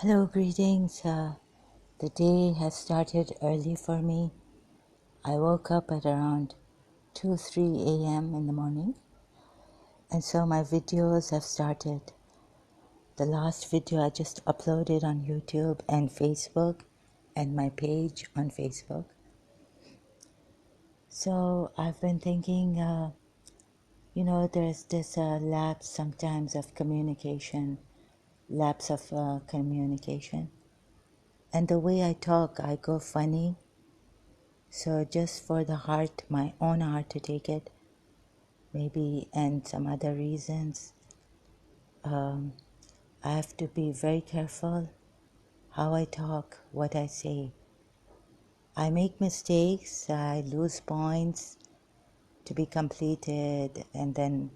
Hello, greetings. The day has started early for me. I woke up at around 2-3 a.m. in the morning, and so my videos have started. The last video I just uploaded on YouTube and Facebook and my page on Facebook. So I've been thinking, there's this lapse sometimes of communication, lapse of communication. And the way I talk, I go funny. So just for the heart, my own heart to take it, maybe, and some other reasons, I have to be very careful how I talk, what I say. I make mistakes, I lose points to be completed, and then,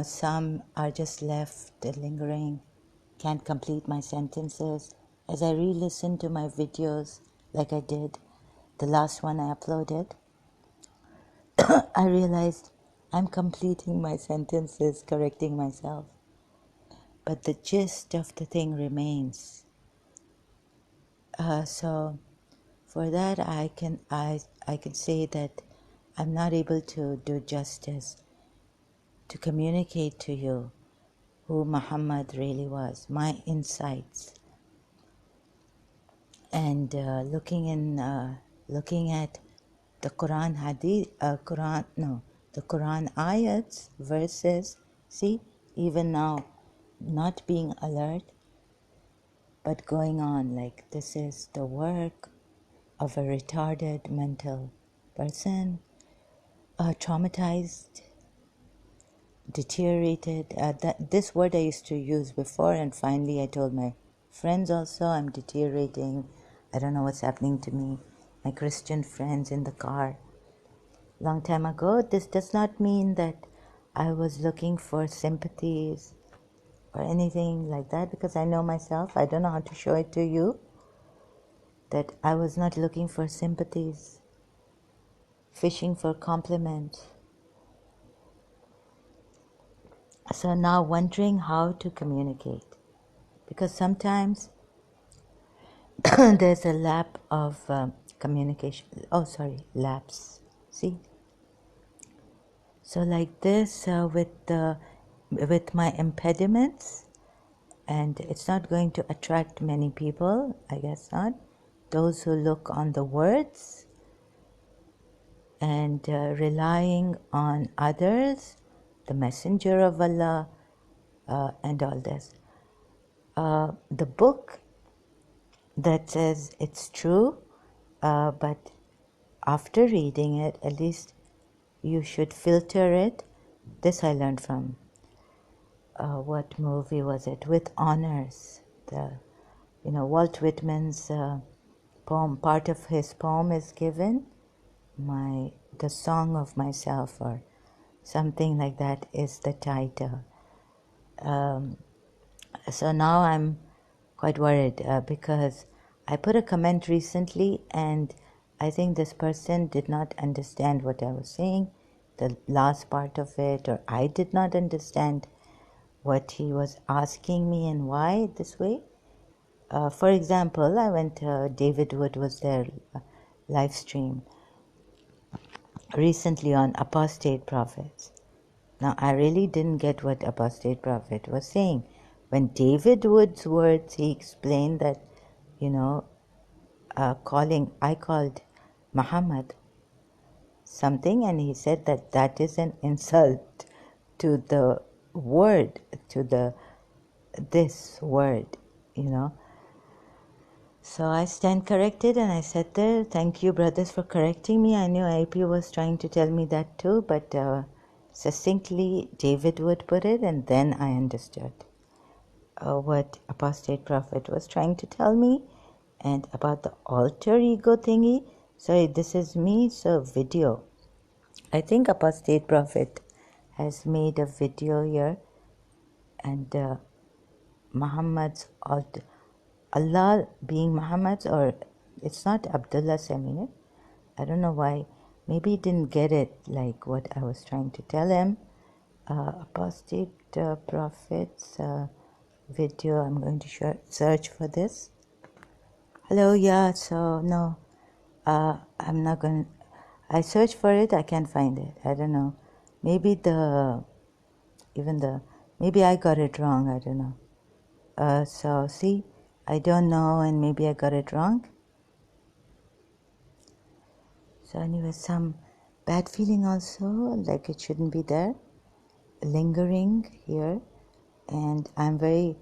some are just left lingering, can't complete my sentences. As I re-listen to my videos, like I did, the last one I uploaded, I realized I'm completing my sentences, correcting myself, but the gist of the thing remains. So for that, I can say that I'm not able to do justice to communicate to you who Muhammad really was, my insights, and looking at the Quran hadith, the Quran ayats, verses. See, even now, not being alert, but going on like this is the work of a retarded mental person, traumatized, deteriorated. This word I used to use before, and finally I told my friends also, I'm deteriorating. I don't know what's happening to me. My Christian friends in the car. Long time ago, this does not mean that I was looking for sympathies or anything like that, because I know myself. I don't know how to show it to you, that I was not looking for sympathies, fishing for compliments. So now wondering how to communicate, because sometimes there's a lap of communication. Lapse. See? So like this with my impediments, and it's not going to attract many people, I guess not. Those who look on the words and relying on others, the messenger of Allah, and all this. The book that says it's true, but after reading it, at least you should filter it. This I learned from, what movie was it? With Honors. Walt Whitman's poem, part of his poem is given, the Song of Myself, or something like that is the title. So now I'm quite worried because I put a comment recently, and I think this person did not understand what I was saying, the last part of it, or I did not understand what he was asking me and why this way. For example, I went, David Wood was there, live stream recently on apostate prophets. Now, I really didn't get what apostate prophet was saying. When David Wood's words, he explained that, I called Muhammad something, and he said that that is an insult to the word, to this word, So I stand corrected, and I said there, thank you brothers for correcting me. I knew AP was trying to tell me that too, but succinctly David would put it, and then I understood what apostate prophet was trying to tell me, and about the alter ego thingy. Sorry, this is me, so video. I think apostate prophet has made a video here, and Muhammad's altar, Allah being Muhammad's, or it's not Abdullah Samir. I don't know why. Maybe he didn't get it, like what I was trying to tell him. Apostate prophets video. I'm going to search for this. Hello, yeah, so no, I'm not going to, I search for it, I can't find it. I don't know. Maybe maybe I got it wrong, I don't know. So see, I don't know, and maybe I got it wrong. So anyway, some bad feeling also, like it shouldn't be there, lingering here. And I'm very,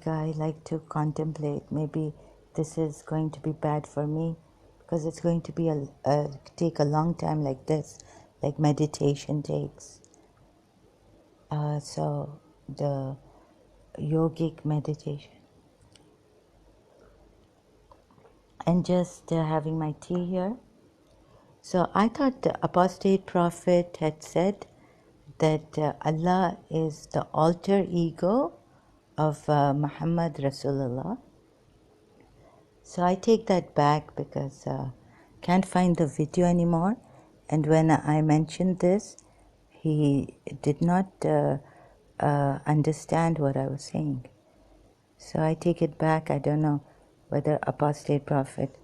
I like to contemplate, maybe this is going to be bad for me because it's going to be take a long time like this, like meditation takes. So the yogic meditation. And just having my tea here. So I thought the apostate prophet had said that Allah is the alter ego of Muhammad Rasulullah. So I take that back because can't find the video anymore. And when I mentioned this, he did not understand what I was saying. So I take it back. I don't know whether apostate prophet.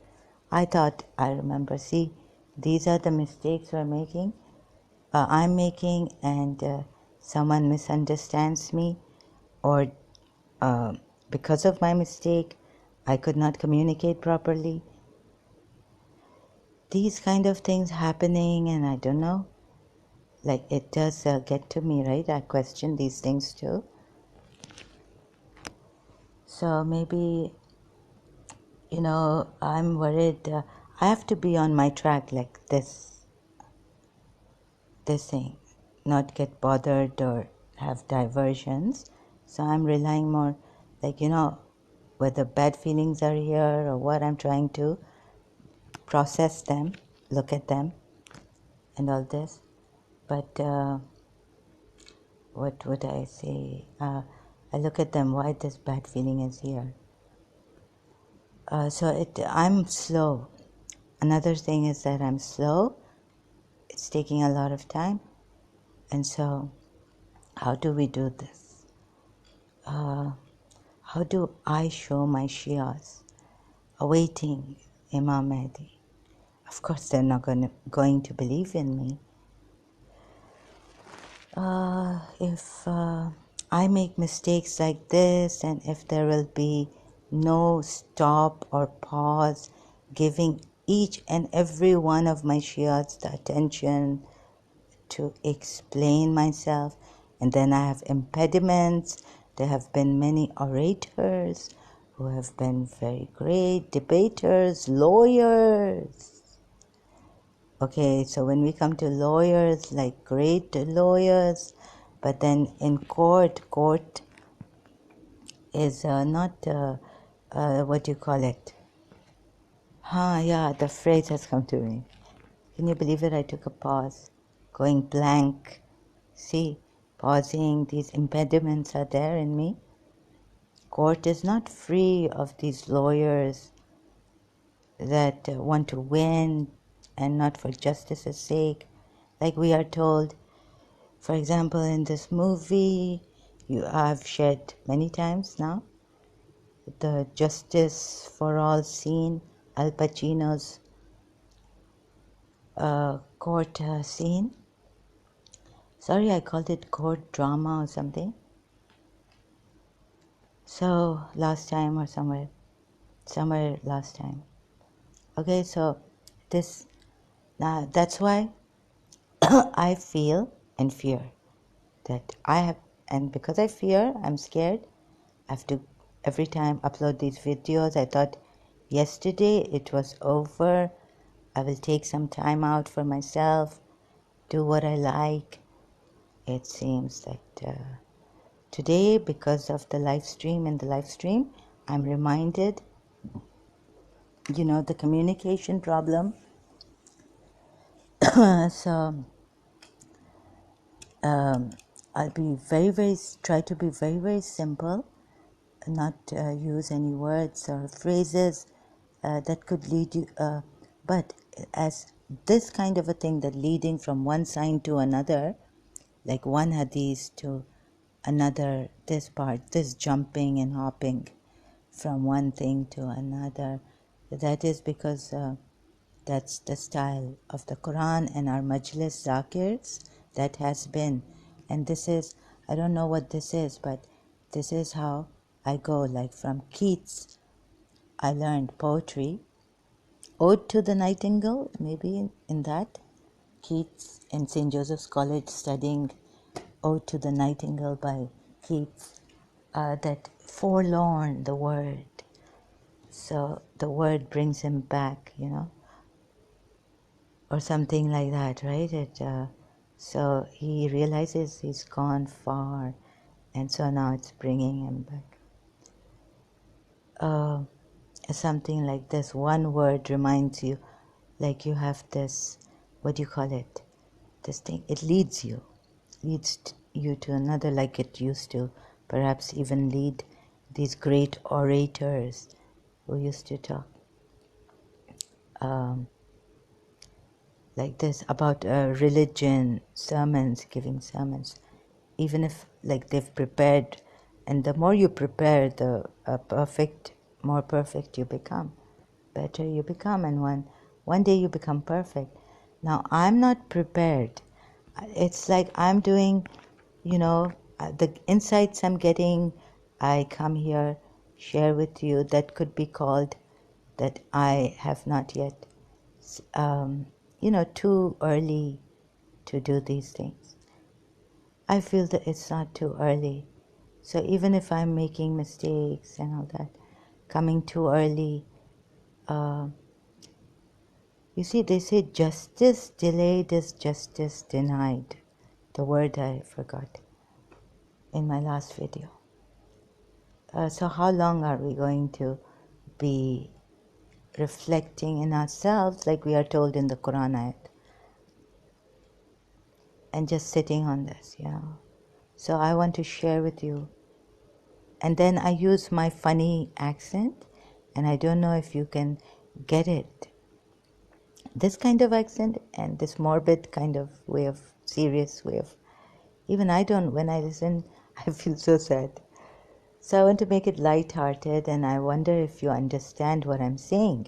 I thought, I remember, see, these are the mistakes I'm making, and someone misunderstands me, or because of my mistake, I could not communicate properly. These kind of things happening, and I don't know, like it does get to me, right? I question these things too. So maybe, I'm worried. I have to be on my track like this thing, not get bothered or have diversions. So I'm relying more, whether bad feelings are here or what, I'm trying to process them, look at them, and all this. But what would I say? I look at them, why this bad feeling is here. I'm slow. Another thing is that I'm slow. It's taking a lot of time. And so, how do we do this? How do I show my Shias awaiting Imam Mahdi? Of course, they're not going to believe in me. If I make mistakes like this, and if there will be no stop or pause, giving each and every one of my Shias the attention to explain myself, and then I have impediments. There have been many orators who have been very great debaters, lawyers. Okay, so when we come to lawyers, like great lawyers, but then in court is not, what do you call it? Yeah, the phrase has come to me. Can you believe it? I took a pause, going blank. See, pausing, these impediments are there in me. Court is not free of these lawyers that want to win and not for justice's sake. Like we are told, for example, in this movie, I've shared many times now, the Justice for All scene, Al Pacino's court scene. Sorry, I called it court drama or something. So last time or somewhere last time. Okay, so that's why I feel and fear that I have, and because I fear, I'm scared. I have to every time upload these videos. I thought yesterday it was over. I will take some time out for myself, do what I like. It seems that today, because of the live stream, I'm reminded, the communication problem. So I'll be try to be very, very simple, not use any words or phrases that could lead you, but as this kind of a thing that leading from one sign to another, like one hadith to another, this part, this jumping and hopping from one thing to another. That is because that's the style of the Quran and our Majlis Zakirs. That has been. And this is, I don't know what this is, but this is how I go. Like from Keats, I learned poetry. Ode to the Nightingale, maybe in that. Keats in St. Joseph's College studying Ode to the Nightingale by Keats. That forlorn, the word. So the word brings him back, or something like that, right? So he realizes he's gone far, and so now it's bringing him back. Something like this, one word reminds you, like you have this, what do you call it? This thing, it leads you to another, like it used to perhaps even lead these great orators who used to talk like this about religion, sermons, giving sermons, even if like they've prepared, and the more you prepare, the more perfect you become, better you become, and one day you become perfect. Now I'm not prepared. It's like I'm doing, the insights I'm getting, I come here, share with you, that could be called that I have not yet, too early to do these things. I feel that it's not too early. So even if I'm making mistakes and all that, coming too early, you see, they say justice delayed is justice denied. The word I forgot in my last video. So how long are we going to be reflecting in ourselves like we are told in the Quran ayat, and just sitting on this, So I want to share with you. And then I use my funny accent, and I don't know if you can get it. This kind of accent and this morbid kind of way of, serious way of, even I don't, when I listen, I feel so sad. So I want to make it light-hearted, and I wonder if you understand what I'm saying.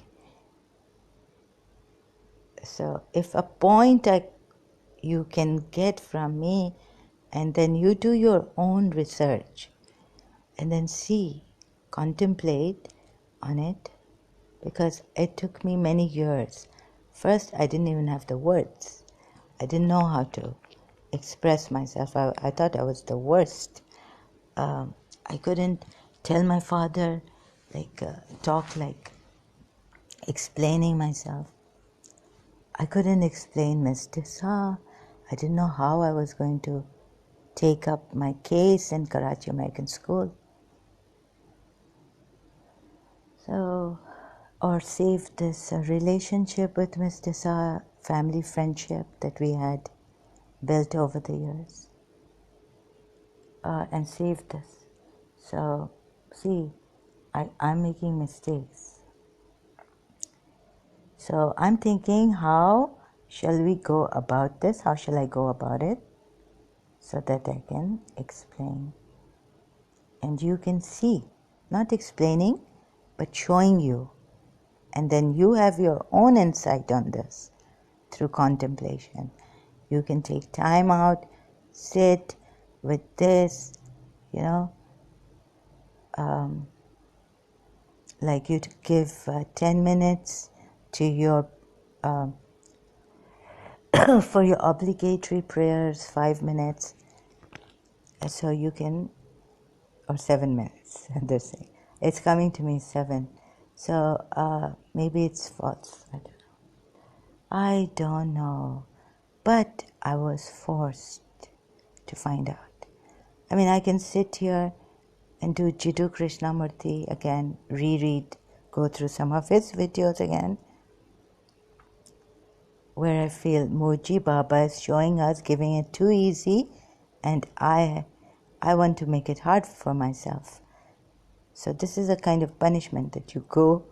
So if a point you can get from me, and then you do your own research, and then see, contemplate on it, because it took me many years. First, I didn't even have the words. I didn't know how to express myself. I thought I was the worst. I couldn't tell my father, talk like explaining myself. I couldn't explain Miss Tissa. I didn't know how I was going to take up my case in Karachi American School. So, or save this relationship with Miss Tissa, family friendship that we had built over the years, and save this. So, see, I'm making mistakes. So I'm thinking, how shall we go about this? How shall I go about it so that I can explain? And you can see, not explaining, but showing you. And then you have your own insight on this through contemplation. You can take time out, sit with this, like you give 10 minutes to your for your obligatory prayers, 5 minutes, so you can, or 7 minutes, they're saying. It's coming to me 7. So maybe it's false. I don't know. But I was forced to find out. I mean, I can sit here and do Jiddu Krishnamurti again, reread, go through some of his videos again, where I feel Moji Baba is showing us, giving it too easy, and I want to make it hard for myself. So this is a kind of punishment that you go,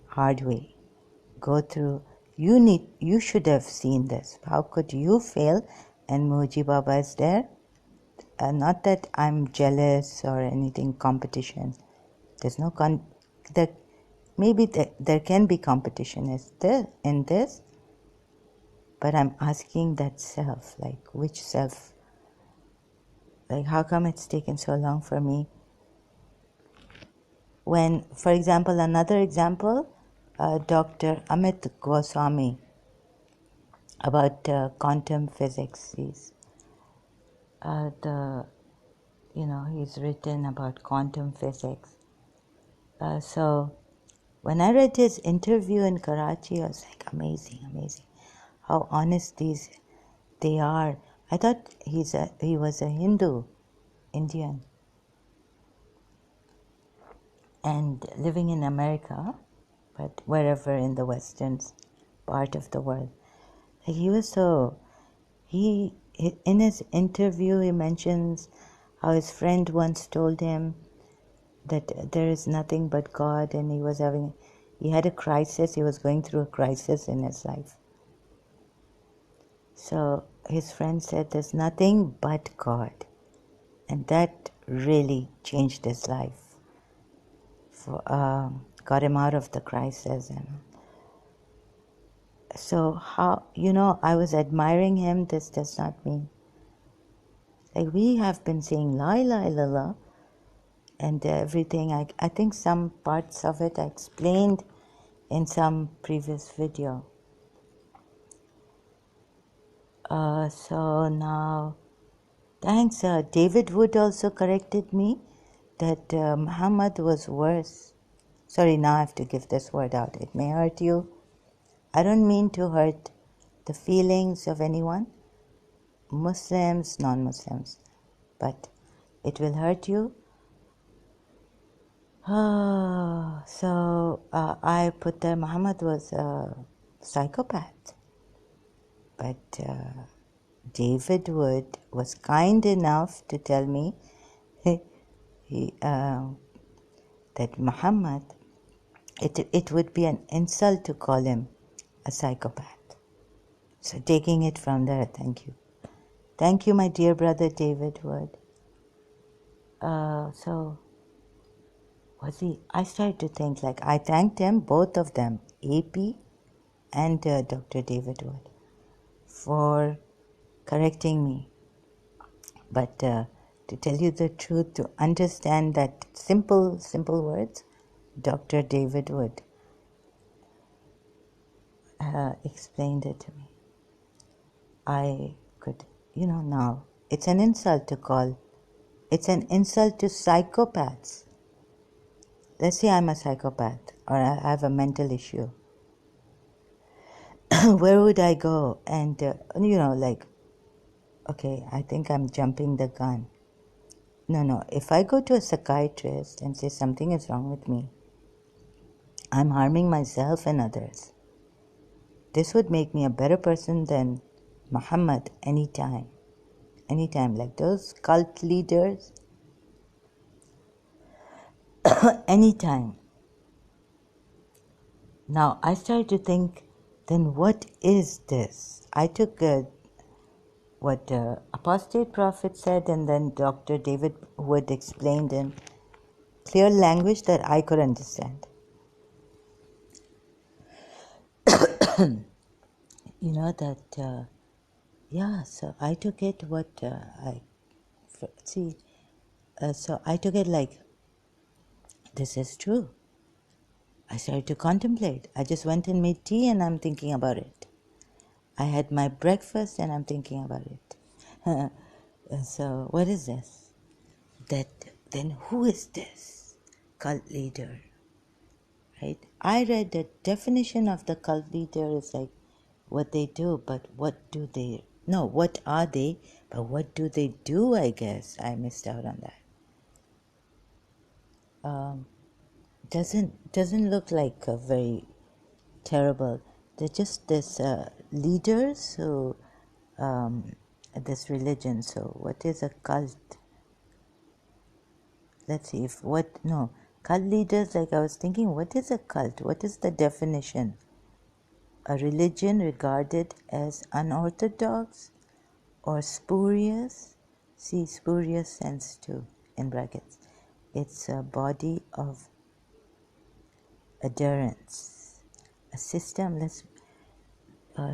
hard way. Go through. You should have seen this. How could you fail? And Moji Baba is there. not that I'm jealous or anything, competition. There's no there, maybe there can be competition in this, but I'm asking that self, like which self, like how come it's taken so long for me? When, for example, another example, Dr. Amit Goswami about quantum physics. He's he's written about quantum physics. So when I read his interview in Karachi, I was like, amazing, amazing, how honest they are. I thought he was a Hindu, Indian, and living in America, but wherever in the western part of the world. Like he was so, in his interview he mentions how his friend once told him that there is nothing but God, and he had a crisis, he was going through a crisis in his life. So his friend said there's nothing but God, and that really changed his life. Got him out of the crisis. And so how, I was admiring him. This does not mean, like, we have been saying la ilaha illallah and everything. I think some parts of it I explained in some previous video. So now, thanks. David Wood also corrected me that Muhammad was worse. Sorry, now I have to give this word out. It may hurt you. I don't mean to hurt the feelings of anyone, Muslims, non-Muslims, but it will hurt you. So I put that Muhammad was a psychopath, but David Wood was kind enough to tell me that Muhammad, it would be an insult to call him a psychopath. So taking it from there, thank you. Thank you, my dear brother David Wood. So I started to think, like, I thanked him, both of them, AP and Dr. David Wood, for correcting me. But to tell you the truth, to understand that simple words, Dr. David Wood explained it to me. I could, now it's an insult to psychopaths. Let's say I'm a psychopath or I have a mental issue. Where would I go? And, like, okay, I think I'm jumping the gun. No, if I go to a psychiatrist and say something is wrong with me, I'm harming myself and others. This would make me a better person than Muhammad anytime. Like those cult leaders, anytime. Now I started to think, then what is this? I took what apostate prophet said, and then Dr. David Wood explained in clear language that I could understand. So I took it so I took it like, this is true. I started to contemplate. I just went and made tea and I'm thinking about it. I had my breakfast and I'm thinking about it. So what is this? Then who is this cult leader? Right? I read the definition of the cult leader is like what they do, but what are they, but what do they do, I guess. I missed out on that. Doesn't look like a very terrible. They're just this leaders who this religion. So what is a cult? Let's see cult leaders, like I was thinking, what is a cult? What is the definition? A religion regarded as unorthodox or spurious, See, spurious sense too, in brackets. It's a body of adherence, a system.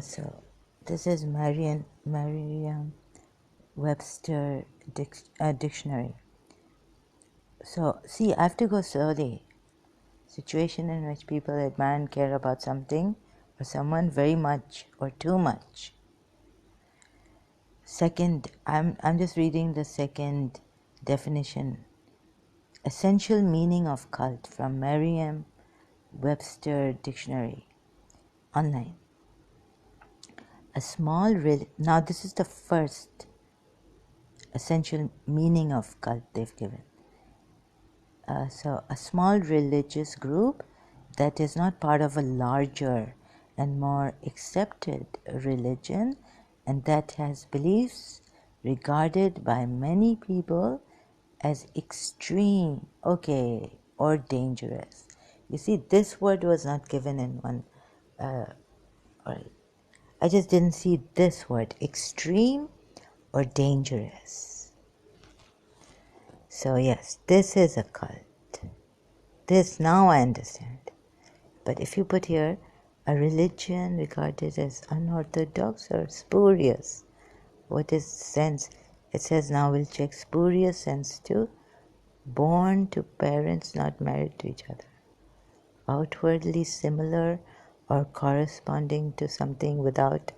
So this is Merriam-Webster dictionary. So see, I have to go slowly. Situation in which people admire and care about something or someone very much or too much. Second, I'm just reading the second definition. Essential meaning of cult from Merriam-Webster dictionary online. Now this is the first essential meaning of cult they've given. So a small religious group that is not part of a larger and more accepted religion and that has beliefs regarded by many people as extreme, or dangerous. You see, this word was not given in one, or I just didn't see this word, extreme or dangerous. So yes, this is a cult. This now I understand. But if you put here, a religion regarded as unorthodox or spurious, what is sense? It says now we'll check spurious sense too. Born to parents not married to each other. Outwardly similar or corresponding to something without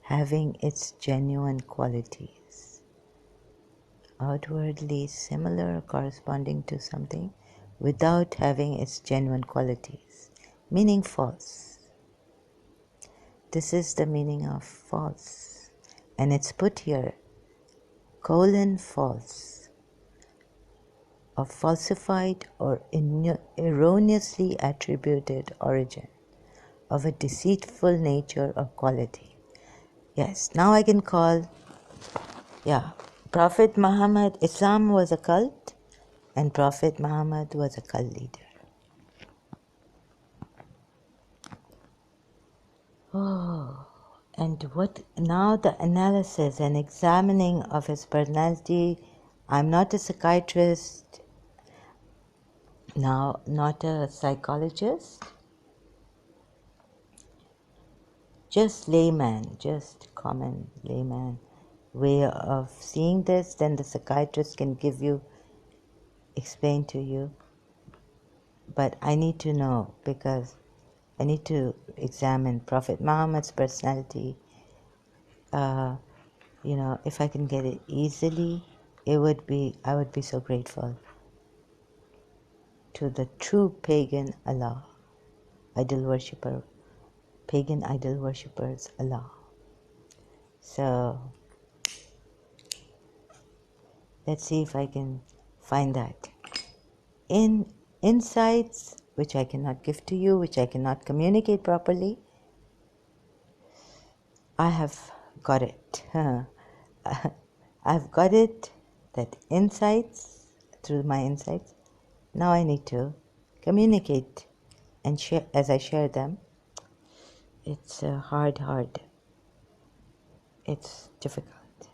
having its genuine qualities. Outwardly similar or corresponding to something without having its genuine qualities, meaning false. This is the meaning of false, and it's put here, false, of falsified or erroneously attributed origin, of a deceitful nature or quality. Yes, now I can call, Prophet Muhammad, Islam was a cult, and Prophet Muhammad was a cult leader. And what now the analysis and examining of his personality. I'm not a psychiatrist, now not a psychologist, just layman, just common layman way of seeing this. Then the psychiatrist can explain to you. But I need to know because I need to examine Prophet Muhammad's personality. If I can get it easily, I would be so grateful to the true pagan Allah, pagan idol worshippers Allah. So let's see if I can find that. In insights which I cannot give to you, which I cannot communicate properly, I have got it. I've got it, that insights, through my insights, now I need to communicate and share. As I share them, it's hard. It's difficult.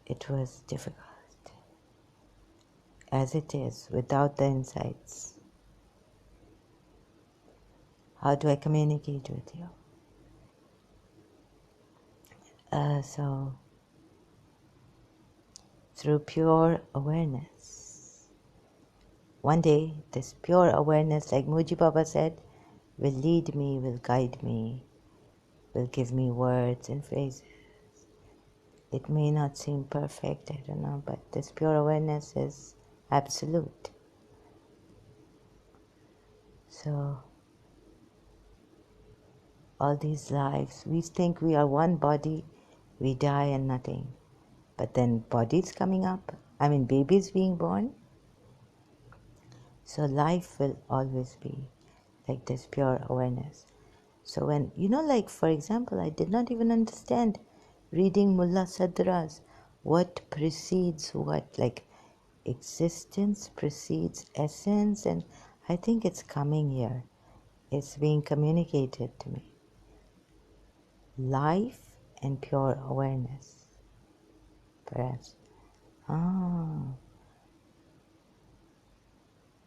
It was difficult. As it is, without the insights. How do I communicate with you? So, through pure awareness. One day, this pure awareness, like Muji Baba said, will lead me, will guide me, will give me words and phrases. It may not seem perfect, I don't know, but this pure awareness is absolute. So, all these lives, we think we are one body, we die and nothing. But then bodies coming up, babies being born. So life will always be like this pure awareness. So when, for example, I did not even understand reading Mullah Sadra's, what precedes what, like existence precedes essence, and I think it's coming here. It's being communicated to me. Life and pure awareness. perhaps. Ah.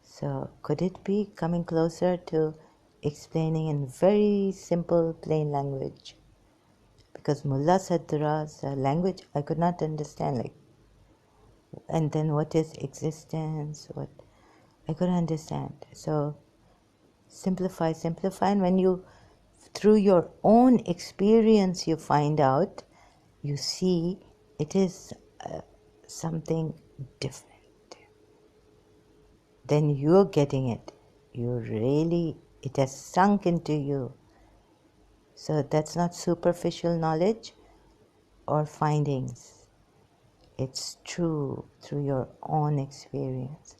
So could it be coming closer to explaining in very simple, plain language? Because Mullah Sadra's language I could not understand, like, and then what is existence? What I couldn't understand. So simplify, and when you, through your own experience, you find out, you see it is something different. Then you're getting it. It has sunk into you. So that's not superficial knowledge or findings. It's true through your own experience.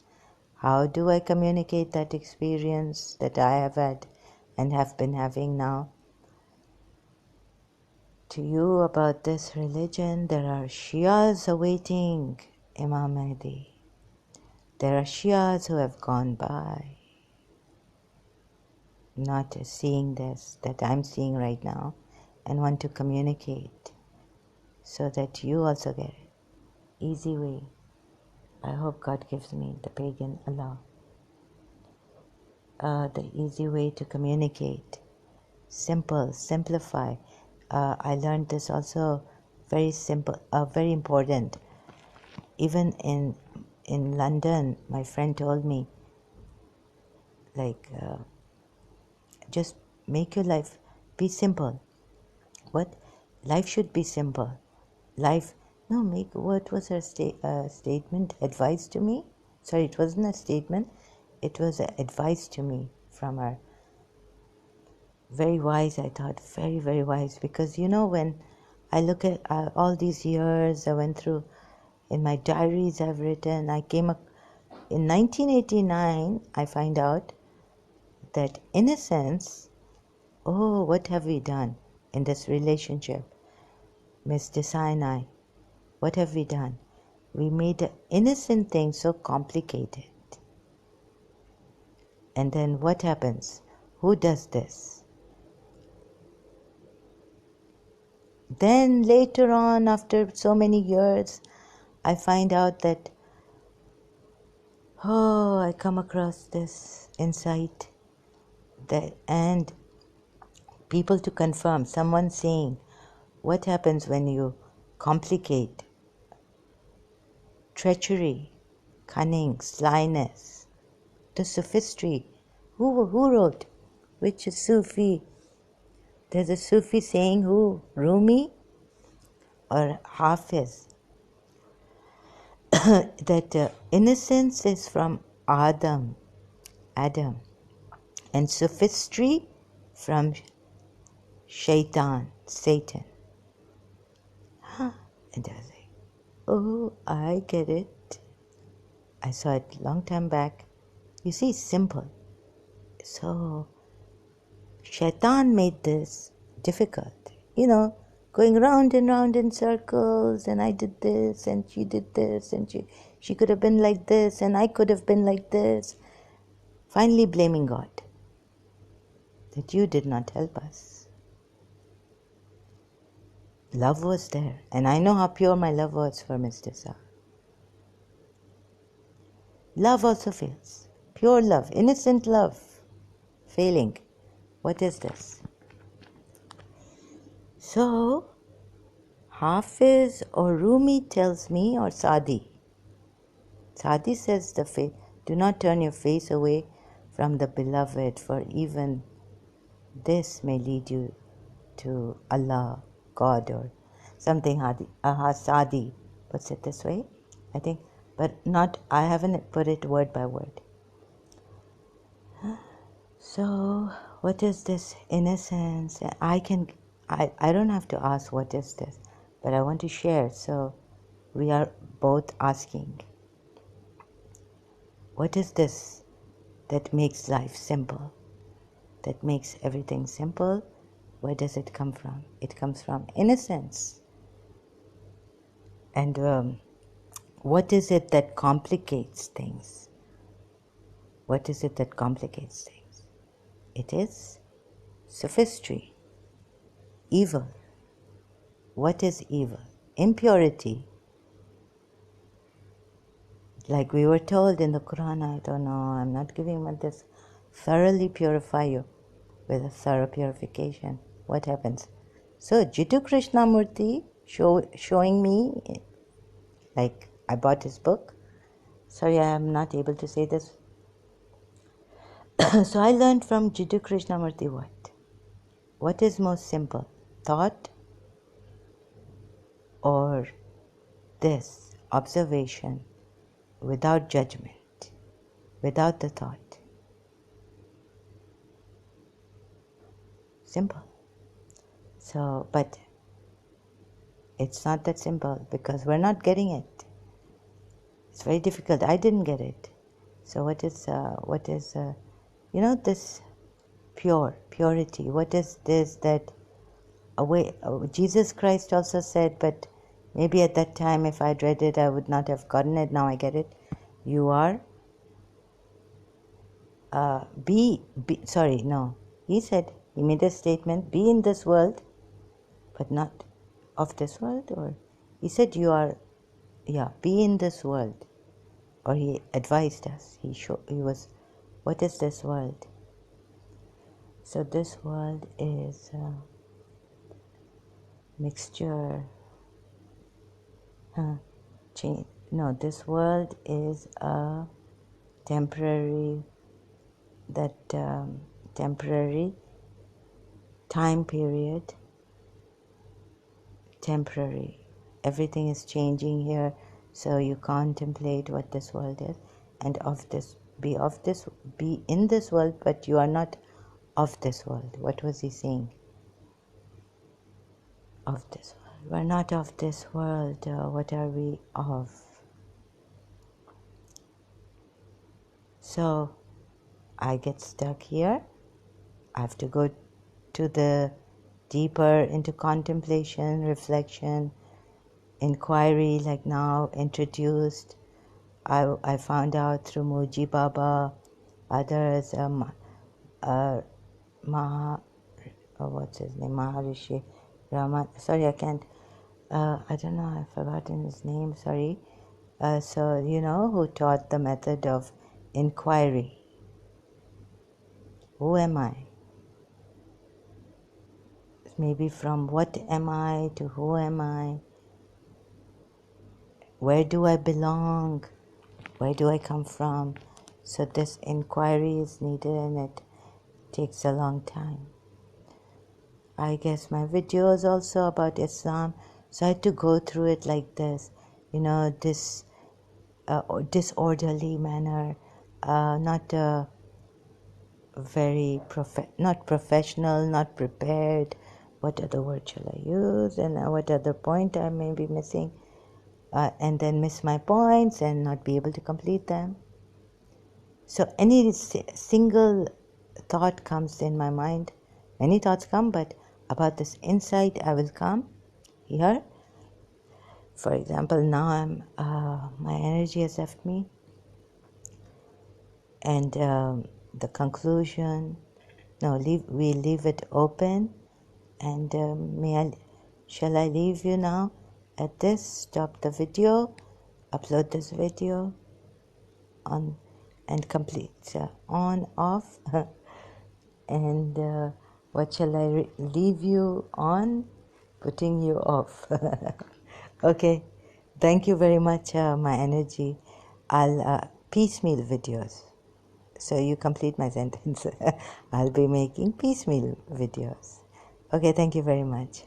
How do I communicate that experience that I have had and have been having now to you about this religion? There are Shias awaiting Imam Mahdi. There are Shias who have gone by, not seeing this that I'm seeing right now, and want to communicate so that you also get it. Easy way. I hope God gives me, the pagan Allah, the easy way to communicate. Simple, simplify. I learned this also, very simple, very important. Even in London, my friend told me, like, just make your life be simple. What? Life should be simple. Life, no, what was her statement? Advice to me? Sorry, it wasn't a statement. It was advice to me from her. Very wise, I thought. Very, very wise. Because, when I look at all these years I went through, in my diaries I've written, in 1989, I find out that innocence, oh, what have we done in this relationship? Miss Desai and I, what have we done? We made the innocent thing so complicated. And then what happens? Who does this? Then later on, after so many years, I find out that, I come across this insight and people to confirm, someone saying, what happens when you complicate? Treachery, cunning, slyness, the sophistry. Who wrote? Which is Sufi? There's a Sufi saying, who? Rumi or Hafiz? That innocence is from Adam, and sophistry from Shaitan, Satan. And I was like, oh, I get it. I saw it long time back. You see, simple. So, Shaitan made this difficult. Going round and round in circles, and I did this, and she did this, and she could have been like this, and I could have been like this. Finally blaming God, that you did not help us. Love was there, and I know how pure my love was for Mr. Shah. Love also fails. Pure love, innocent love, failing. What is this? So, Hafiz or Rumi tells me, or Sadi. Sadi says, do not turn your face away from the beloved, for even this may lead you to Allah, God, or something. Sadi puts it this way, I think, but I haven't put it word by word. So, what is this innocence? I don't have to ask what is this, but I want to share. So, we are both asking, what is this that makes life simple? That makes everything simple? Where does it come from? It comes from innocence. And what is it that complicates things? What is it that complicates things? It is sophistry, evil. What is evil? Impurity, Like we were told in the Quran, I don't know, I'm not giving you this. Thoroughly purify you with a thorough purification. What happens? So Jiddu Krishnamurti showing me, like I bought his book. Sorry, I am not able to say this. So I learned from Jiddu Krishnamurti what? What is most simple? Thought or this observation without judgment, without the thought? Simple. So, but it's not that simple because we're not getting it. It's very difficult. I didn't get it. So what is this purity? What is this that away? Jesus Christ also said, but maybe at that time if I'd read it, I would not have gotten it. Now I get it. You are, he said, he made a statement, be in this world, but not of this world, or he said you are, be in this world, or he advised us, what is this world? So this world is a mixture, this world is a temporary time period, temporary. Everything is changing here, so you contemplate what this world is, and be in this world, but you are not of this world. What was he saying? Of this world. We're not of this world. What are we of? So I get stuck here. I have to go to the deeper into contemplation, reflection, inquiry, like now introduced. I found out through Muji Baba, others, what's his name, Maharishi Raman. Sorry, I can't. I don't know. I've forgotten his name. Sorry. So who taught the method of inquiry. Who am I? Maybe from what am I to who am I? Where do I belong? Where do I come from? So this inquiry is needed, and it takes a long time. I guess my video is also about Islam, so I had to go through it like this, this disorderly manner, not very not professional, not prepared. What other word shall I use? And what other point I may be missing? And then miss my points and not be able to complete them. So any single thought comes in my mind. Many thoughts come, but about this insight I will come here. For example, now my energy has left me, and the conclusion. We leave it open, and shall I leave you now at this? Stop the video, upload this video on, and complete on off. And what shall I leave you on? Putting you off. Okay, thank you very much, my energy. I'll piecemeal videos. So you complete my sentence. I'll be making piecemeal videos. Okay, thank you very much.